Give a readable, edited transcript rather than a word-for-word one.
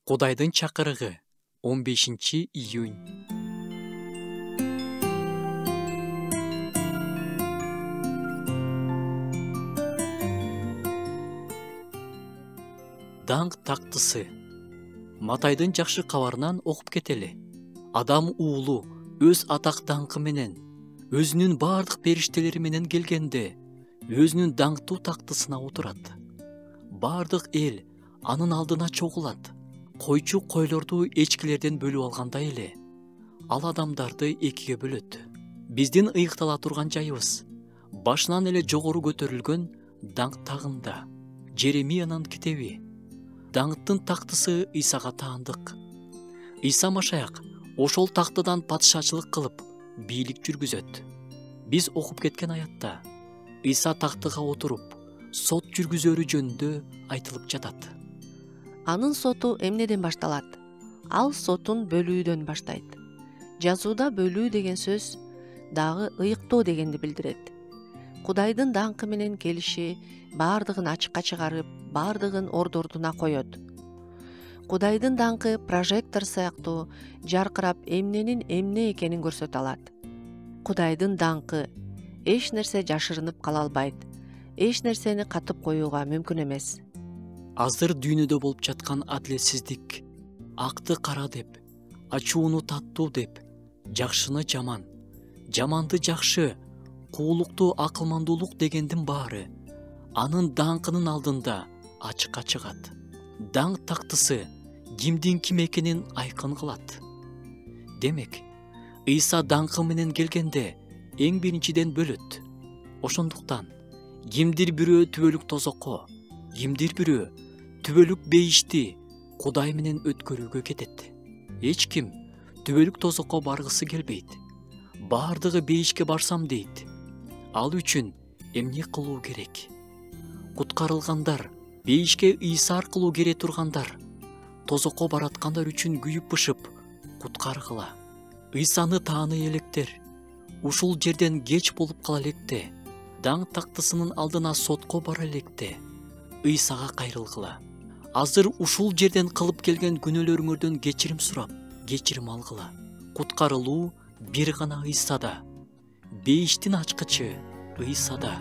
Кудайдын чакырыгы 15-июнь. Даңк тактысы. Матайдын жакшы кабарынан окуп кетели. Адам уулу өз атак даңкы менен, өзүнүн бардык периштелери менен келгенде, өзүнүн даңктуу тактысына отурат. Бардык эл анын алдына чогулат. Койчу койлорду эчкилерден бөлүп алгандай эле, ал адамдарды экиге бөлөт. Биздин ыйыктала турган жайыбыз башынан эле жогору көтөрүлгөн даңк тагында. Жеремиянын китеби. Даңктын тактысы Исага таандык. Иса Машаяк ошол тактыдан патшачылык кылып, бийлик жүргүзөт. Биз окуп кеткен аятта Иса тактыга отуруп, сот жүргүзөрү жөнүндө айтылып жатат. Анын соту эмнеден башталат? Ал сотун бөлүүдөн баштайт. Жазууда бөлүү деген сөз дагы ыйыктоо дегенди билдирет. Кудайдын даңкы менен келиши бардыгын ачыкка чыгарып, бардыгын ордордуна коет. Кудайдын даңкы прожектор сыяктуу жаркырап эмненин эмне экенин көрсөтө алат. Кудайдын даңкы эч нерсе жашырынып кала албайт. Эч нерсени катып коюуга мүмкүн эмес. Азыр дүйнөдө болуп жаткан адилетсиздик, акты кара деп, ачууну таттуу деп, жакшыны жаман, жаманды жакшы, куулукту акылмандуулук дегендин баары анын даңкынын алдында ачыкка чыгат. Даңк тактысы кимдин ким экенин айкын кылат. Демек, Иса даңкы менен келгенде эң биринчиден бөлөт. Ошондуктан кимдир бирөө түбөлүк тозокко, кимдир бирөө түбөлүк бейишти Кудай менен өткөрүүгө кетет. Эч ким түбөлүк тозокко баргысы келбейт. Бардыгы бейишке барсам дейт. Ал үчүн эмне кылуу керек? Куткарылгандар, бейишке Иса аркылуу келе тургандар, тозокко бараткандар үчүн күйүп-бышып куткаргыла. Исаны тааны электер ушул жерден кеч болуп кала электе, даңк тактысынын алдына сотко бара электе, Исага кайрылгыла. Азыр ушул жерден кылып келген күнөөлөрүңөрдөн кечирим сурап, кечирим алгыла. Куткарылуу бир гана Исада. Бейиштин ачкычы Исада.